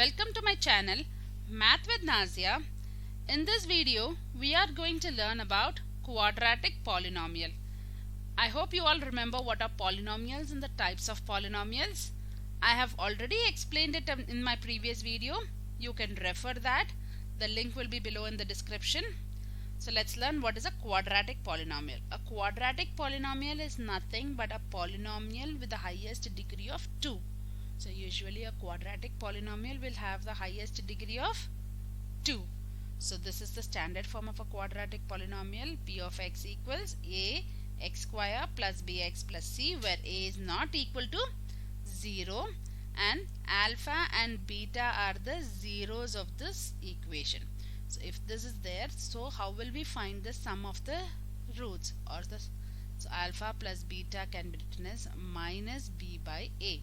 Welcome to my channel Math with Nazia. In this video we are going to learn about quadratic polynomial. I hope you all remember what are polynomials and the types of polynomials. I have already explained it in my previous video. You can refer that. The link will be below in the description. So let's learn what is a quadratic polynomial. A quadratic polynomial is nothing but a polynomial with the highest degree of 2. So usually a quadratic polynomial will have the highest degree of 2. So this is the standard form of a quadratic polynomial. P of x equals a x square plus bx plus c, where a is not equal to 0 and alpha and beta are the zeros of this equation. So if this is there, so how will we find the sum of the roots? So alpha plus beta can be written as minus b by a.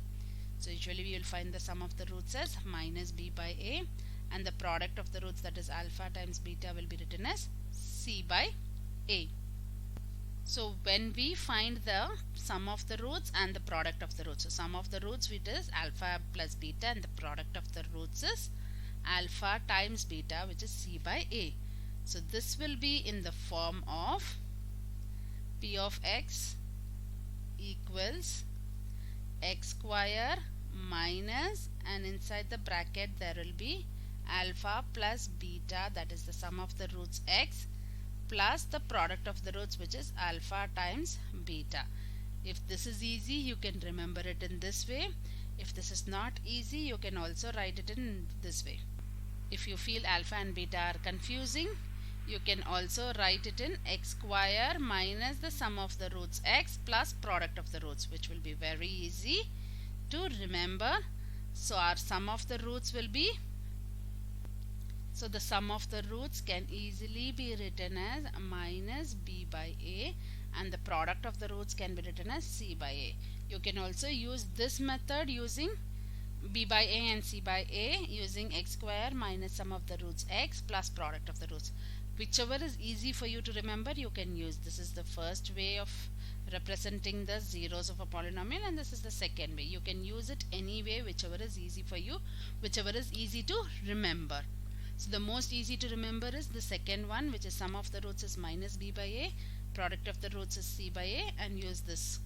So usually we will find the sum of the roots as minus b by a, and the product of the roots, that is alpha times beta, will be written as c by a. So when we find the sum of the roots and the product of the roots, so sum of the roots, which is alpha plus beta, and the product of the roots is alpha times beta, which is c by a. So this will be in the form of p of x equals x square minus, and inside the bracket there will be alpha plus beta, that is the sum of the roots x, plus the product of the roots, which is alpha times beta. If this is easy, you can remember it in this way. If this is not easy, you can also write it in this way. If you feel alpha and beta are confusing, you can also write it in x square minus the sum of the roots x plus product of the roots, which will be very easy to remember. So our sum of the roots will be, so the sum of the roots can easily be written as minus b by a, and the product of the roots can be written as c by a. You can also use this method using b by a and c by a, using x square minus sum of the roots x plus product of the roots. Whichever is easy for you to remember, you can use. This is the first way of representing the zeros of a polynomial, and this is the second way. You can use it any way, whichever is easy for you, whichever is easy to remember. So the most easy to remember is the second one, which is sum of the roots is minus b by a, product of the roots is c by a, and use this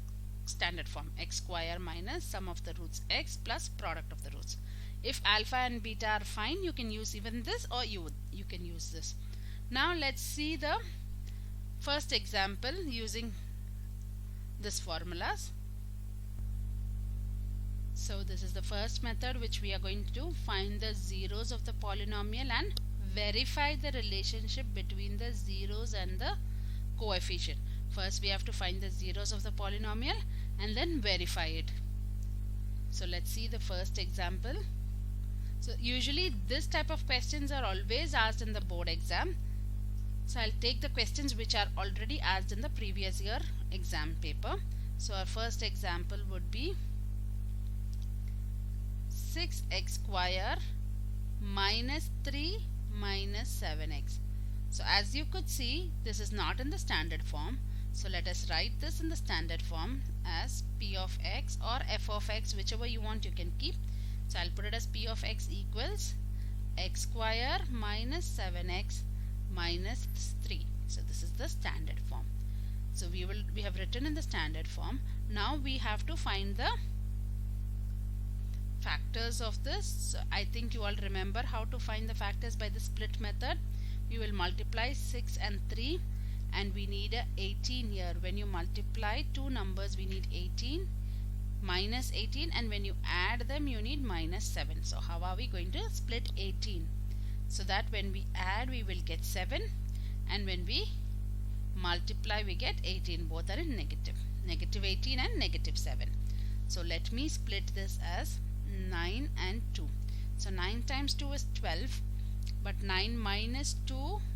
standard form, x square minus sum of the roots x plus product of the roots. If alpha and beta are fine, you can use even this, or you can use this. Now let's see the first example using this formulas. So this is the first method which we are going to do. Find the zeros of the polynomial and verify the relationship between the zeros and the coefficient. First we have to find the zeros of the polynomial and then verify it. So let's see the first example. So usually this type of questions are always asked in the board exam. So I'll take the questions which are already asked in the previous year exam paper. So our first example would be 6x square minus 3 minus 7x. So as you could see, this is not in the standard form. So let us write this in the standard form as p of x or f of x, whichever you want you can keep. So I'll put it as p of x equals x square minus 7x minus 3. So this is the standard form. So we have written in the standard form. Now we have to find the factors of this. So I think you all remember how to find the factors by the split method. We will multiply 6 and 3, and we need a 18 here. When you multiply two numbers, we need 18 minus 18, and when you add them you need minus 7. So how are we going to split 18? So that when we add we will get 7, and when we multiply we get 18. Both are in negative. Negative 18 and negative 7. So let me split this as 9 and 2. So 9 times 2 is 12, but 9 minus 2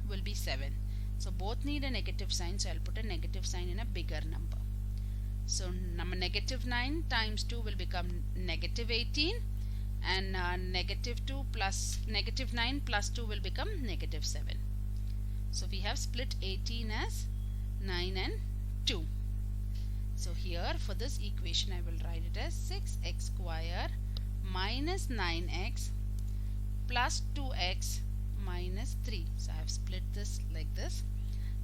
will be 7. So both need a negative sign, so I'll put a negative sign in a bigger number. So negative 9 times 2 will become negative 18, and negative 2 plus negative 9 plus 2 will become negative 7. So we have split 18 as 9 and 2. So here for this equation I will write it as 6x square minus 9x plus 2x minus 3. So I have split this like this.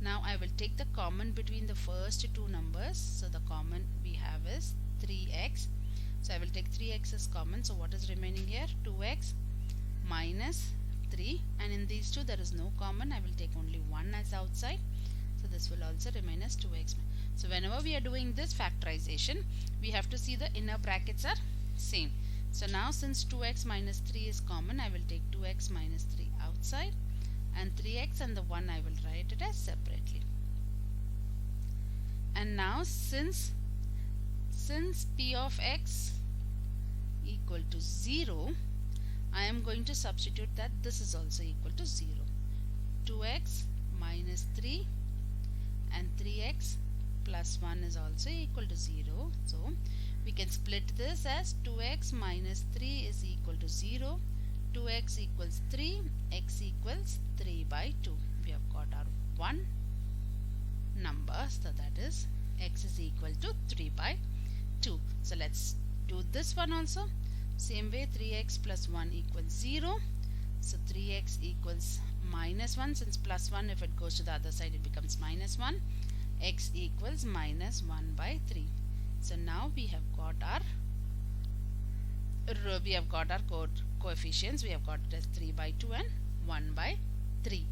Now I will take the common between the first two numbers. So the common we have is 3x. So I will take 3x as common. So what is remaining here? 2x minus 3, and in these two there is no common. I will take only 1 as outside. So this will also remain as 2x. So whenever we are doing this factorization, we have to see the inner brackets are same. So now since 2x minus 3 is common, I will take 2x minus 3 outside, and 3x and the 1 I will write it as separately. And now since p of x equal to 0, I am going to substitute that this is also equal to 0. 2x minus 3 and 3x plus 1 is also equal to 0. So we can split this as 2x minus 3 is equal to 0. 2x equals 3, x equals 3 by 2. We have got our one number, so that is x is equal to 3 by 2. So let's do this one also. Same way, 3x plus 1 equals 0. So 3x equals minus 1. Since plus 1, if it goes to the other side, it becomes minus 1. X equals minus 1 by 3. So now we have got our coefficients. We have got it as 3 by 2 and 1 by 3.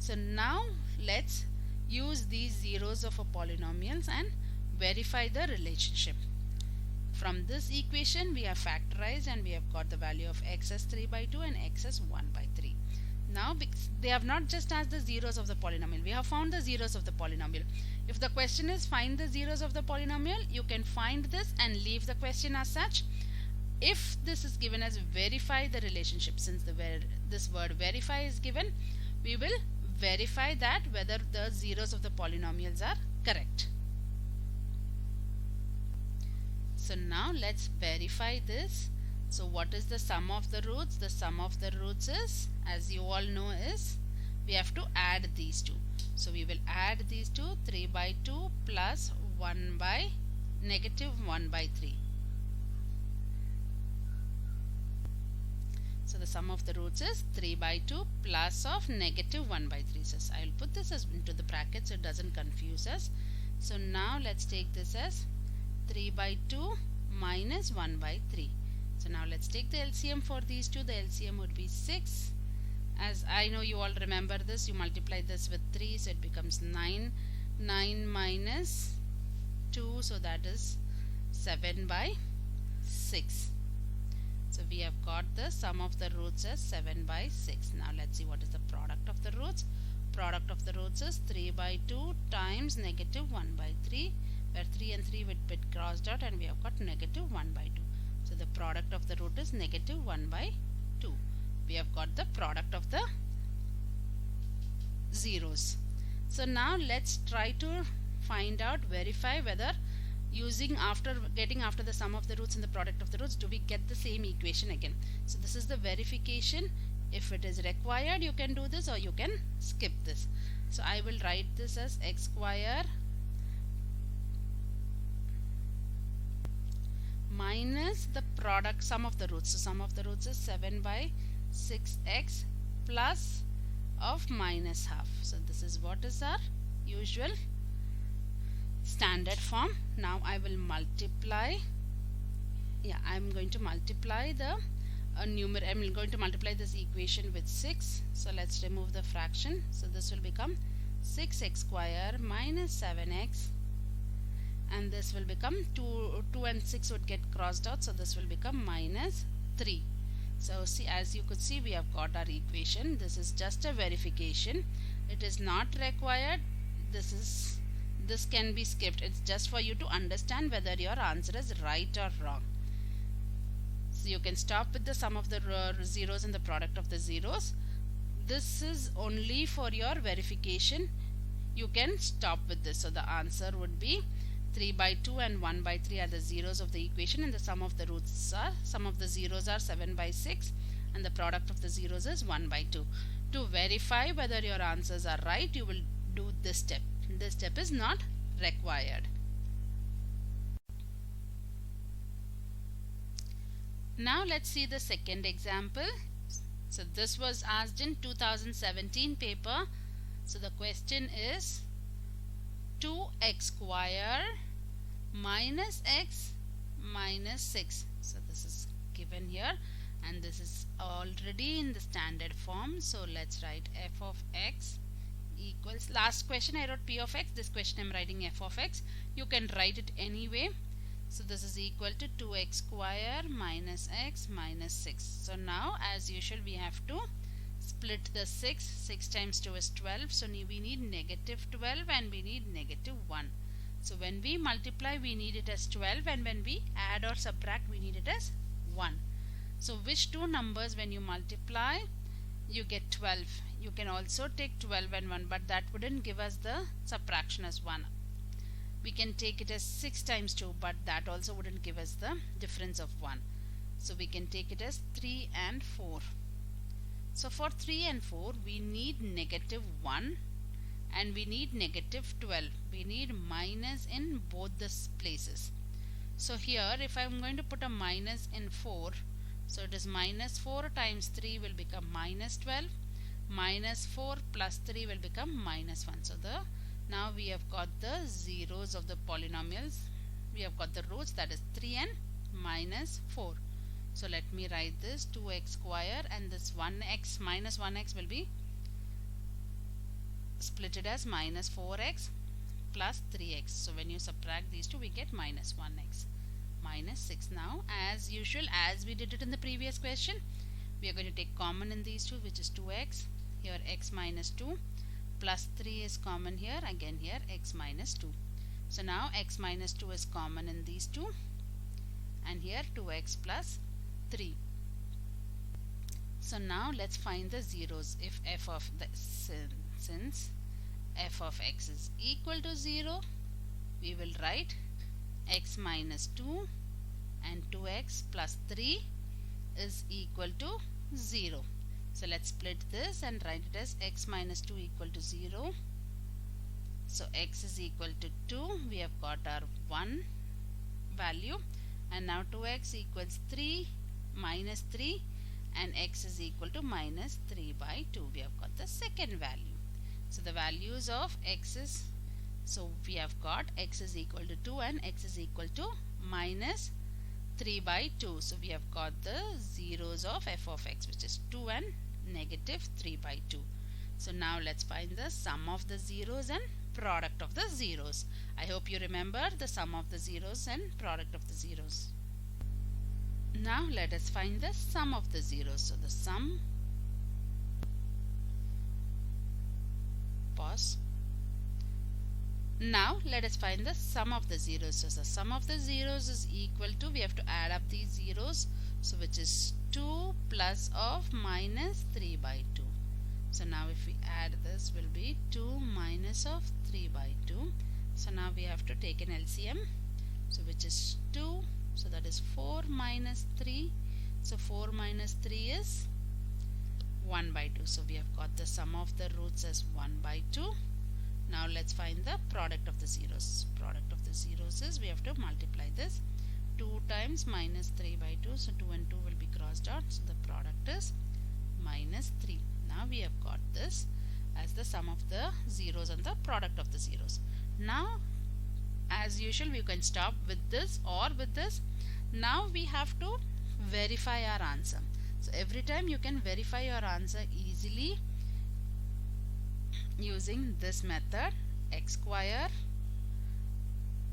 So now let's use these zeros of a polynomials and verify the relationship. From this equation we have factorized and we have got the value of x as 3 by 2 and x as 1 by 3. Now they have not just asked the zeros of the polynomial, we have found the zeros of the polynomial. If the question is find the zeros of the polynomial, you can find this and leave the question as such. If this is given as verify the relationship, since this word verify is given, we will verify that whether the zeros of the polynomials are correct. So now let's verify this. So what is the sum of the roots? The sum of the roots is, as you all know, is we have to add these two. So we will add these two, 3 by 2 plus 1 by negative 1 by 3. So the sum of the roots is 3 by 2 plus of negative 1 by 3. So I will put this as into the brackets so it doesn't confuse us. So now let's take this as 3 by 2 minus 1 by 3. So now let's take the LCM for these two. The LCM would be 6. As I know you all remember this, you multiply this with 3, so it becomes 9. 9 minus 2, so that is 7 by 6. So we have got the sum of the roots as 7 by 6. Now let's see what is the product of the roots. Product of the roots is 3 by 2 times negative 1 by 3, where 3 and 3 would be crossed out and we have got negative 1 by 2. So the product of the root is negative 1 by 2. We have got the product of the zeros. So now let's try to find out, verify whether getting after the sum of the roots and the product of the roots, do we get the same equation again. So this is the verification. If it is required, you can do this or you can skip this. So I will write this as x square minus the product sum of the roots. So sum of the roots is 7 by 6x plus of minus half. So this is what is our usual standard form. Now I will multiply. I'm going to multiply the numerator. I'm going to multiply this equation with 6. So let's remove the fraction. So this will become 6x square minus 7x, and this will become 2 and 6 would get crossed out, so this will become minus 3. So see, as you could see, we have got our equation. This is just a verification. It is not required. This can be skipped. It's just for you to understand whether your answer is right or wrong. So you can stop with the sum of the zeros and the product of the zeros. This is only for your verification. You can stop with this. So the answer would be 3 by 2 and 1 by 3 are the zeros of the equation, and the sum of the zeros are 7 by 6, and the product of the zeros is 1 by 2. To verify whether your answers are right, you will do this step. This step is not required. Now let's see the second example. So this was asked in 2017 paper. So the question is 2x square minus x minus 6. So this is given here and this is already in the standard form. So let's write f of x equals, last question I wrote p of x, this question I'm writing f of x. You can write it anyway. So this is equal to 2x square minus x minus 6. So now as usual we have to split the 6. 6 times 2 is 12. So we need negative 12 and we need negative 1. So when we multiply we need it as 12 and when we add or subtract we need it as 1. So which two numbers when you multiply you get 12. You can also take 12 and 1 but that wouldn't give us the subtraction as 1. We can take it as 6 times 2 but that also wouldn't give us the difference of 1. So we can take it as 3 and 4. So for 3 and 4 we need negative 1 and we need negative 12. We need minus in both the places. So here if I'm going to put a minus in 4, so it is minus 4 times 3 will become minus 12. Minus 4 plus 3 will become minus 1. So now we have got the zeros of the polynomials. We have got the roots, that is 3 and minus 4. So let me write this 2x square and this 1x minus 1x will be splitted as minus 4x plus 3x. So when you subtract these two we get minus 1x minus 6. Now as usual, as we did it in the previous question, we are going to take common in these two, which is 2x. Here x minus 2 plus 3 is common here, again here x minus 2. So now x minus 2 is common in these two and here 2x plus 3. So now let's find the zeros. If f of the since f of x is equal to 0, we will write x minus 2 and 2x plus 3 is equal to 0. So let's split this and write it as x minus 2 equal to 0. So x is equal to 2. We have got our 1 value and now 2x equals 3 minus 3 and x is equal to minus 3 by 2. We have got the second value. So the values of x is, so we have got x is equal to 2 and x is equal to minus 3 by 2. So we have got the zeros of f of x, which is 2 and negative 3 by 2. So now let's find the sum of the zeros and product of the zeros. I hope you remember the sum of the zeros and product of the zeros. Now let us find the sum of the zeros. So the sum, pause. Now let us find the sum of the zeros. So the sum of the zeros is equal to, we have to add up these zeros, so which is 2 plus of minus 3 by 2. So now if we add this will be 2 minus of 3 by 2. So now we have to take an LCM, so which is 2, so that is 4 minus 3. So 4 minus 3 is 1 by 2. So we have got the sum of the roots as 1 by 2. Now let's find the product of the zeros. Product of the zeros is, we have to multiply this. 2 times minus 3 by 2. So 2 and 2 will be crossed out. So the product is minus 3. Now we have got this as the sum of the zeros and the product of the zeros. Now as usual we can stop with this or with this. Now we have to verify our answer. So every time you can verify your answer easily using this method, x square.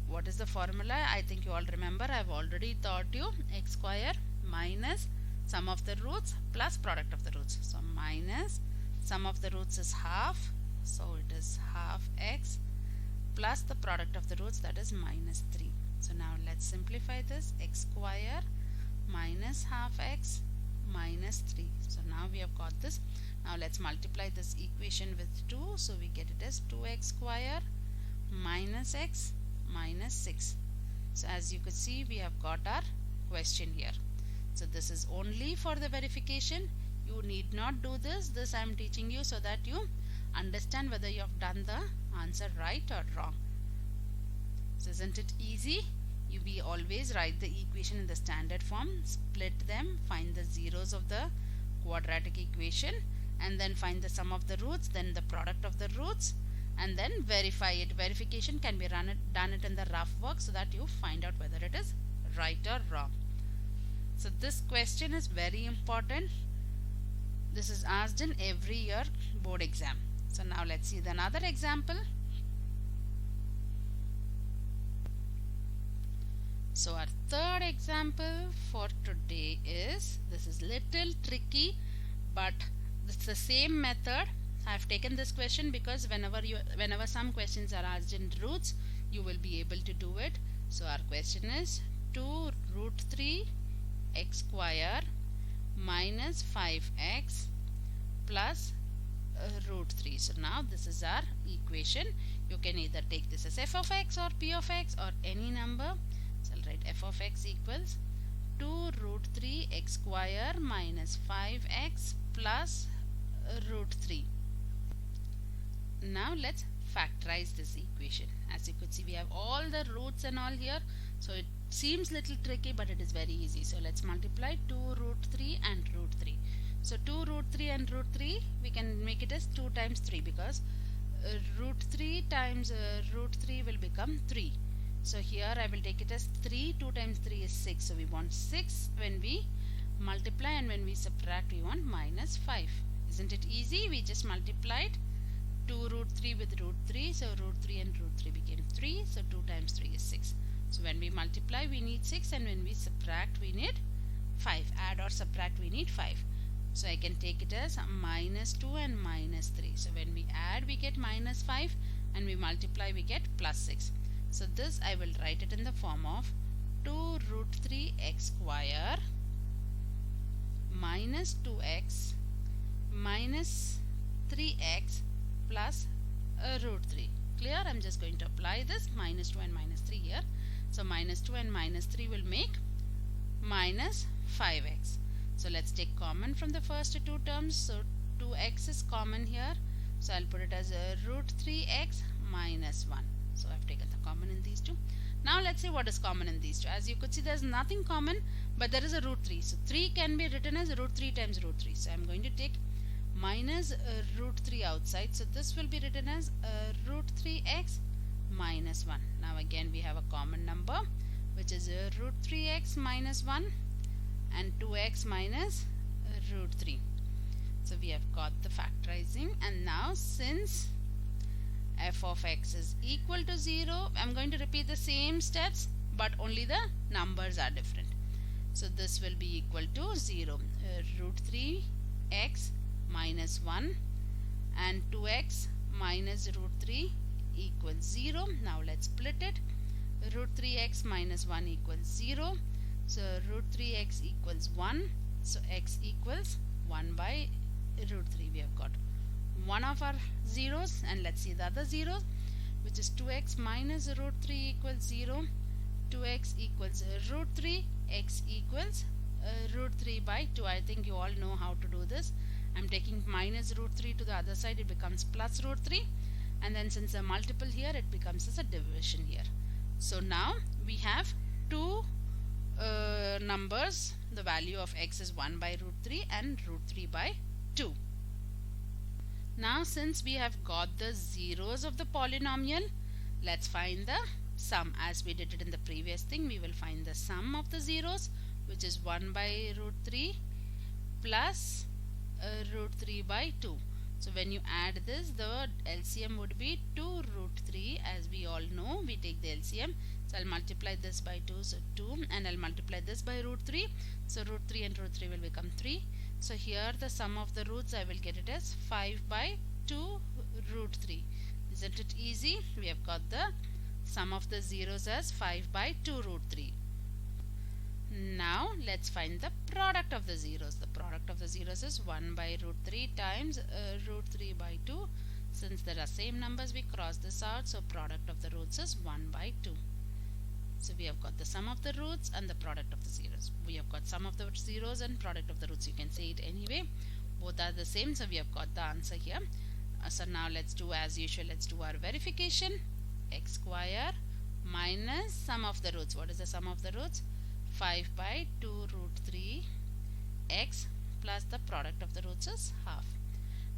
What is the formula? I think you all remember. I have already taught you. X square minus sum of the roots plus product of the roots. So minus sum of the roots is half. So it is half x plus the product of the roots, that is minus 3. So now let's simplify this. X square minus half x minus 3. So now we have got this. Now let's multiply this equation with 2. So we get it as 2x square minus x minus 6. So as you could see, we have got our question here. So this is only for the verification. You need not do this. This I am teaching you so that you understand whether you have done the answer right or wrong. So isn't it easy? We always write the equation in the standard form, split them, find the zeros of the quadratic equation and then find the sum of the roots, then the product of the roots, and then verify it. Verification can be done it in the rough work so that you find out whether it is right or wrong. So this question is very important. This is asked in every year board exam. So now let's see another example. So our third example for today is, this is little tricky, but it's the same method. I have taken this question because whenever some questions are asked in roots, you will be able to do it. So our question is 2 root 3 x square minus 5x plus root 3. So now this is our equation. You can either take this as f of x or p of x or any number. So I'll write f of x equals 2 root 3 x square minus 5x plus root 3. Now let's factorize this equation. As you could see, we have all the roots and all here. So it seems little tricky, but it is very easy. So let's multiply 2 root 3 and root 3. So 2 root 3 and root 3, we can make it as 2 times 3 because root 3 times root 3 will become 3. So here I will take it as 3. 2 times 3 is 6. So we want 6 when we multiply, and when we subtract we want minus 5. Isn't it easy? We just multiplied 2 root 3 with root 3. So root 3 and root 3 became 3. So 2 times 3 is 6. So when we multiply we need 6, and when we subtract we need 5. Add or subtract we need 5. So I can take it as minus 2 and minus 3. So when we add we get minus 5, and we multiply we get plus 6. So this I will write it in the form of 2 root 3 x square minus 2x minus 3x plus root 3. Clear? I'm just going to apply this minus 2 and minus 3 here. So minus 2 and minus 3 will make minus 5x. So let's take common from the first two terms. So 2x is common here. So I'll put it as root 3x minus 1. So I've taken the common in these two. Now let's see what is common in these two. As you could see, there's nothing common, but there is a root 3. So 3 can be written as root 3 times root 3. So I'm going to take minus root 3 outside. So this will be written as root 3x minus 1. Now again we have a common number, which is root 3x minus 1 and 2x minus root 3. So we have got the factorizing, and now since f of x is equal to 0, I'm going to repeat the same steps, but only the numbers are different. So this will be equal to 0. Root 3x minus 1 and 2x minus root 3 equals 0. Now let's split it. Root 3x minus 1 equals 0. So root 3x equals 1. So x equals 1 by root 3. We have got one of our zeros, and let's see the other zeros, which is 2x minus root 3 equals 0. 2x equals root 3. X equals root 3 by 2. I think you all know how to do this. I'm taking minus root 3 to the other side, it becomes plus root 3, and then since a multiple here, it becomes as a division here. So now we have two numbers. The value of x is 1 by root 3 and root 3 by 2. Now since we have got the zeros of the polynomial, let's find the sum. As we did it in the previous thing, we will find the sum of the zeros, which is 1 by root 3 plus root 3 by 2. So when you add this, the LCM would be 2 root 3. As we all know, we take the LCM. So I'll multiply this by 2, so 2, and I'll multiply this by root 3. So root 3 and root 3 will become 3. So here the sum of the roots, I will get it as 5 by 2 root 3. Isn't it easy? We have got the sum of the zeros as 5 by 2 root 3. Now let's find the product of the zeros. The product of the zeros is 1 by root 3 times root 3 by 2. Since there are same numbers, we cross this out. So product of the roots is 1 by 2. So we have got the sum of the roots and the product of the zeros. We have got sum of the zeros and product of the roots. You can say it anyway. Both are the same. So we have got the answer here. So now let's do as usual. Let's do our verification. X square minus sum of the roots. What is the sum of the roots? 5 by 2 root 3 x plus the product of the roots is half.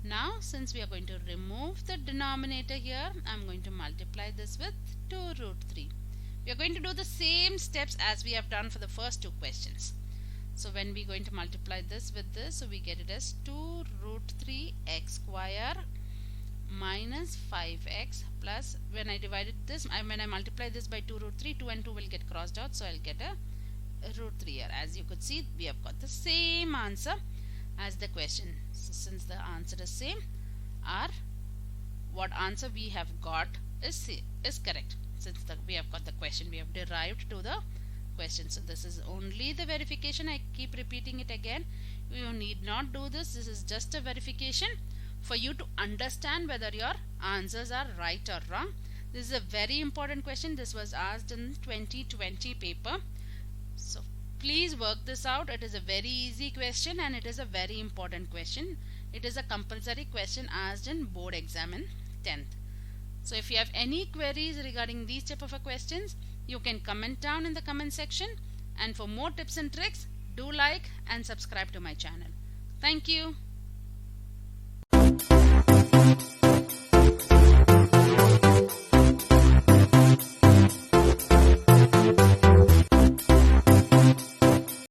Now since we are going to remove the denominator here, I'm going to multiply this with 2 root 3. We are going to do the same steps as we have done for the first two questions. So when we're going to multiply this with this, so we get it as 2 root 3 x square minus 5x plus, when I divided this, when I multiply this by 2 root 3, 2 and 2 will get crossed out, so I'll get a root 3 here. As you could see, we have got the same answer as the question. So since the answer is same, what answer we have got is correct. Since we have got the question, we have derived to the question. So this is only the verification. I keep repeating it again. You need not do this. This is just a verification for you to understand whether your answers are right or wrong. This is a very important question. This was asked in 2020 paper. So please work this out. It is a very easy question and it is a very important question. It is a compulsory question asked in board exam in 10th. So if you have any queries regarding these type of questions, you can comment down in the comment section, and for more tips and tricks, do like and subscribe to my channel. Thank you.